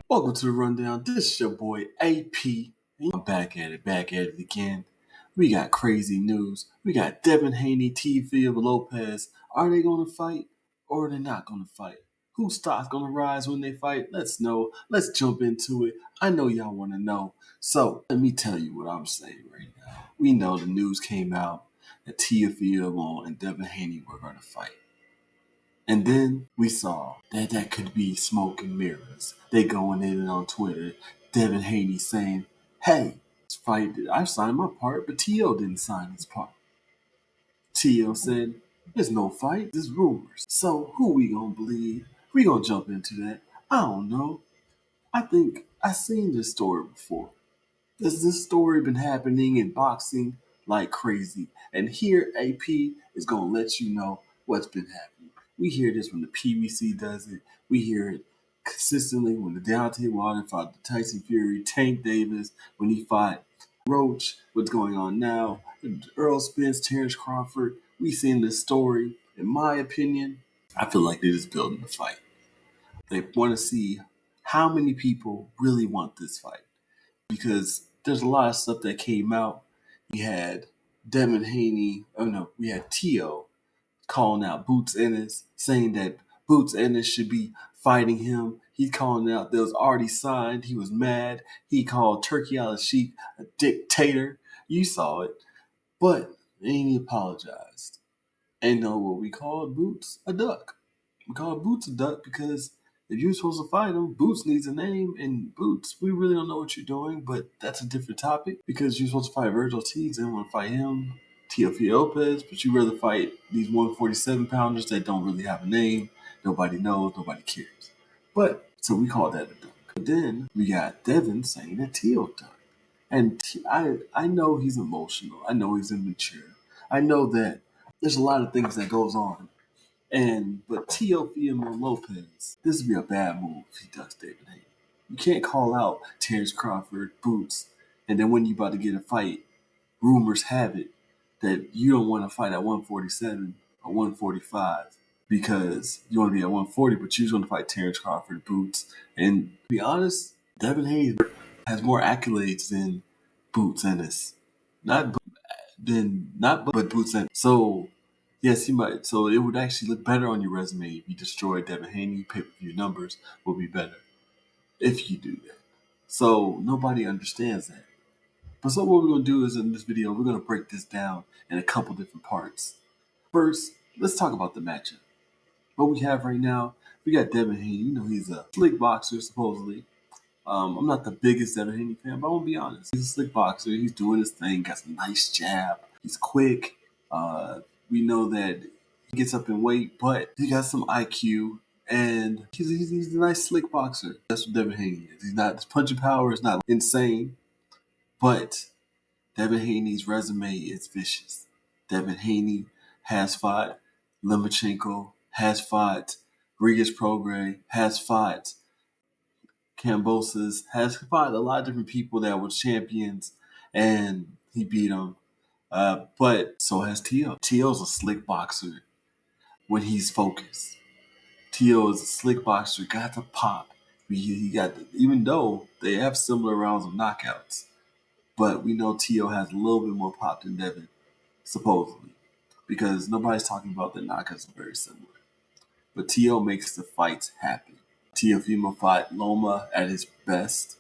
Welcome to the Rundown. This is your boy AP. And I'm back at it again. We got crazy news. We got Devin, Haney, Teofimo, Lopez. Are they going to fight or are they not going to fight? Whose stock's going to rise when they fight? Let's know. Let's jump into it. I know y'all want to know. So let me tell you what I'm saying right now. We know the news came out that Teofimo and Devin Haney were going to fight. And then we saw that could be smoke and mirrors. They going in on Twitter. Devin Haney saying, hey, this fight, I signed my part, but T.O. didn't sign his part. T.O. said, there's no fight, there's rumors. So who we gonna believe? We gonna jump into that. I don't know. I think I seen this story before. Has this story been happening in boxing like crazy? And here AP is gonna let you know what's been happening. We hear this when the PBC does it. We hear it consistently when the Deontay Wilder fought the Tyson Fury, Tank Davis when he fought Roach. What's going on now? Earl Spence, Terrence Crawford. We seen this story. In my opinion, I feel like they're just building the fight. They want to see how many people really want this fight because there's a lot of stuff that came out. We had Devin Haney, we had T.O. calling out Boots Ennis, saying that Boots Ennis should be fighting him. He's calling out that was already signed. He was mad. He called Turkey Al Sheik a dictator. You saw it. But Haney apologized. And know what we called Boots? A duck. We called Boots a duck because if you're supposed to fight him, Boots needs a name, and Boots, we really don't know what you're doing, but that's a different topic because you're supposed to fight Virgil Ortiz and want to fight him, Teofimo Lopez, but you rather fight these 147 pounders that don't really have a name, nobody knows, nobody cares. But, so we call that a duck. But then we got Devin saying that T.O. duck. And I know he's emotional. I know he's immature. I know that there's a lot of things that goes on. But Teofimo Lopez, this would be a bad move if he does David Haney. You can't call out Terrence Crawford, Boots, and then when you about to get a fight, rumors have it that you don't want to fight at 147 or 145 because you want to be at 140, but you just want to fight Terrence Crawford, Boots. And to be honest, Devin Haney has more accolades than Boots Ennis. But Boots Ennis. So yes, he might. So it would actually look better on your resume if you destroyed Devin Haney. Pay-per-view numbers will be better if you do that. So nobody understands that. But so what we're going to do is in this video, we're going to break this down in a couple different parts. First, let's talk about the matchup. What we have right now, we got Devin Haney. You know, he's a slick boxer, supposedly. I'm not the biggest Devin Haney fan, but I'm going to be honest. He's a slick boxer. He's doing his thing, got some nice jab. He's quick. We know that he gets up in weight, but he got some IQ, and he's a nice slick boxer. That's what Devin Haney is. His punching power is not insane, but Devin Haney's resume is vicious. Devin Haney has fought Lomachenko, has fought Regis Prograis, has fought Kambosos, has fought a lot of different people that were champions, and he beat them. But so has T.O. T.O.'s a slick boxer when he's focused. T.O. is a slick boxer, got the pop. Even though they have similar rounds of knockouts, but we know T.O. has a little bit more pop than Devin, supposedly, because nobody's talking about the knockouts are very similar. But T.O. makes the fights happen. Teofimo fought Loma at his best,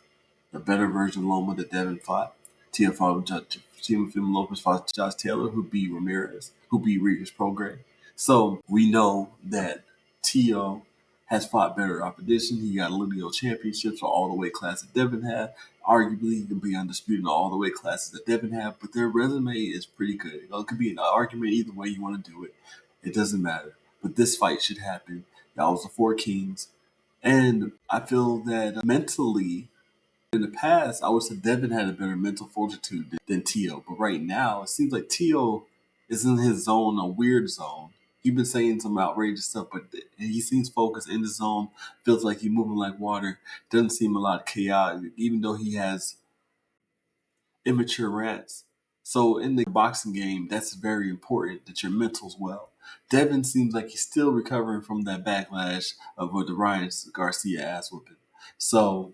the better version of Loma that Devin fought. Teofimo Lopez fought Josh Taylor, who beat Ramirez, who beat Regis Prograis. So we know that T.O. has fought better opposition. He got lineal championships for all the weight classes Devin had. Arguably, he can be undisputed in all the weight classes that Devin had, but their resume is pretty good. It could be an argument either way you want to do it. It doesn't matter. But this fight should happen. Y'all was the Four Kings. And I feel that mentally, in the past, I would say Devin had a better mental fortitude than T.O. But right now, it seems like T.O. is in his zone, a weird zone. He's been saying some outrageous stuff, but he seems focused in the zone. Feels like he's moving like water. Doesn't seem a lot chaotic, even though he has immature rants. So in the boxing game, that's very important that your mental's well. Devin seems like he's still recovering from that backlash of the Ryan Garcia ass whooping. So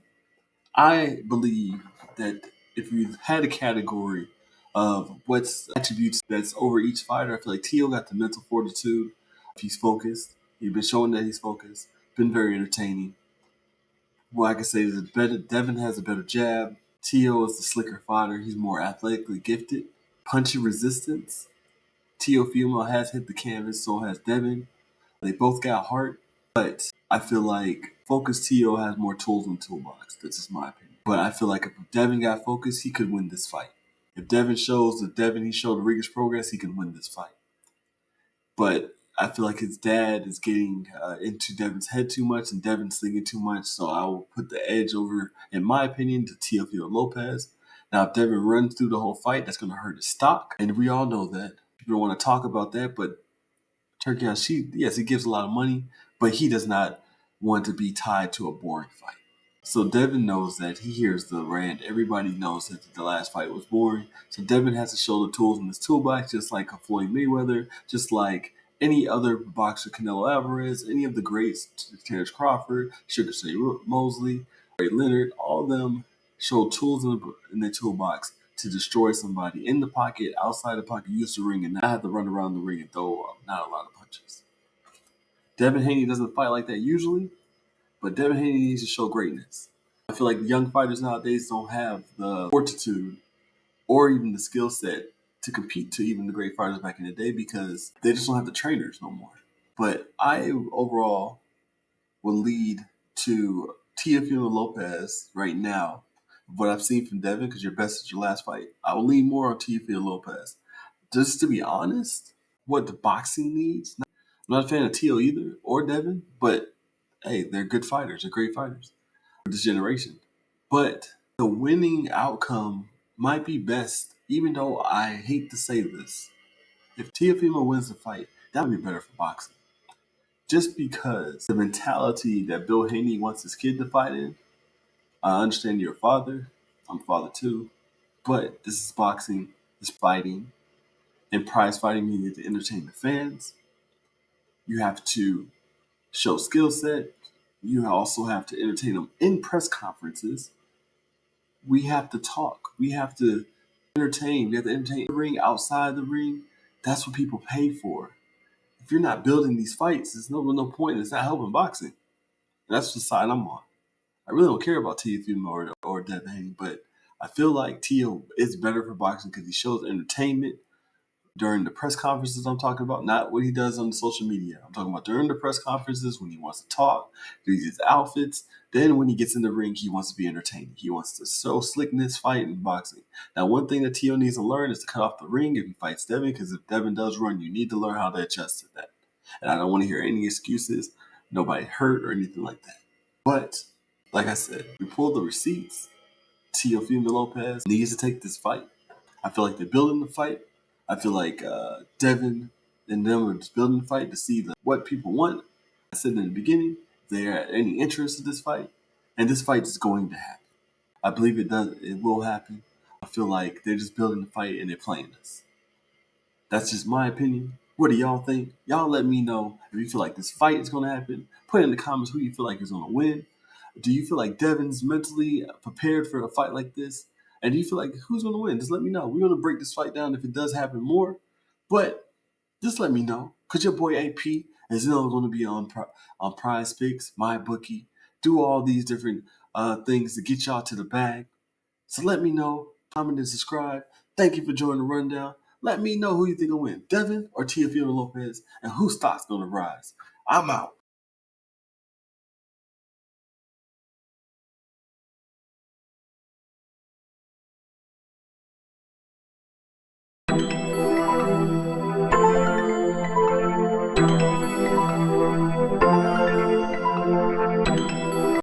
I believe that if you had a category of what's attributes that's over each fighter, I feel like Tio got the mental fortitude. He's focused. He's been showing that he's focused. Been very entertaining. What I can say is that Devin has a better jab. Tio is the slicker fighter. He's more athletically gifted. Punchy resistance. Teofimo has hit the canvas, so has Devin. They both got heart, but I feel like Focus Tio has more tools in the toolbox. That's just my opinion. But I feel like if Devin got focused, he could win this fight. If Devin shows the Devin he showed the rigorous progress, he can win this fight. But I feel like his dad is getting into Devin's head too much and Devin's thinking too much, so I will put the edge over, in my opinion, to Teofimo Lopez. Now, if Devin runs through the whole fight, that's going to hurt his stock, and we all know that. People don't want to talk about that, but Turkey Sheep, yes, he gives a lot of money, but he does not want to be tied to a boring fight. So Devin knows that. He hears the rant. Everybody knows that the last fight was boring. So Devin has to show the tools in his toolbox, just like a Floyd Mayweather, just like any other boxer, Canelo Alvarez, any of the greats, Terrence Crawford, Sugar Ray Mosley, Ray Leonard, all of them show tools in their toolbox to destroy somebody in the pocket, outside the pocket, use the ring, and not have to run around the ring and throw not a lot of punches. Devin Haney doesn't fight like that usually, but Devin Haney needs to show greatness. I feel like young fighters nowadays don't have the fortitude or even the skill set to compete to even the great fighters back in the day because they just don't have the trainers no more. But I overall will lead to Teofimo Lopez right now. What I've seen from Devin, because your best is your last fight, I will lean more on Teofimo Lopez. Just to be honest, what the boxing needs. I'm not a fan of Teo either or Devin, but hey, they're good fighters. They're great fighters for this generation. But the winning outcome might be best, even though I hate to say this. If Teofimo wins the fight, that would be better for boxing. Just because the mentality that Bill Haney wants his kid to fight in, I understand you're a father. I'm a father too. But this is boxing, this fighting. In prize fighting, you need to entertain the fans. You have to show skill set. You also have to entertain them in press conferences. We have to talk. We have to entertain. We have to entertain the ring, outside the ring. That's what people pay for. If you're not building these fights, there's no point. It's not helping boxing. And that's the side I'm on. I really don't care about Teofimo or Devin Haney, but I feel like Teo is better for boxing because he shows entertainment during the press conferences I'm talking about, not what he does on social media. I'm talking about during the press conferences when he wants to talk, do his outfits. Then when he gets in the ring, he wants to be entertaining. He wants to show slickness, fight, and boxing. Now, one thing that Teo needs to learn is to cut off the ring if he fights Devin, because if Devin does run, you need to learn how to adjust to that. And I don't want to hear any excuses, nobody hurt or anything like that. But, like I said, we pulled the receipts. Teofimo Lopez needs to take this fight. I feel like they're building the fight. I feel like Devin and them are just building the fight to see what people want. I said in the beginning, if they are any interest in this fight, and this fight is going to happen. I believe it does. It will happen. I feel like they're just building the fight and they're playing us. That's just my opinion. What do y'all think? Y'all let me know if you feel like this fight is going to happen. Put in the comments who you feel like is going to win. Do you feel like Devin's mentally prepared for a fight like this? And do you feel like who's going to win? Just let me know. We're going to break this fight down if it does happen more. But just let me know. Because your boy AP is going to be on Prize Picks, My Bookie, do all these different things to get y'all to the bag. So let me know. Comment and subscribe. Thank you for joining the rundown. Let me know who you think will win, Devin or Teofimo Lopez, and whose stock's going to rise. I'm out.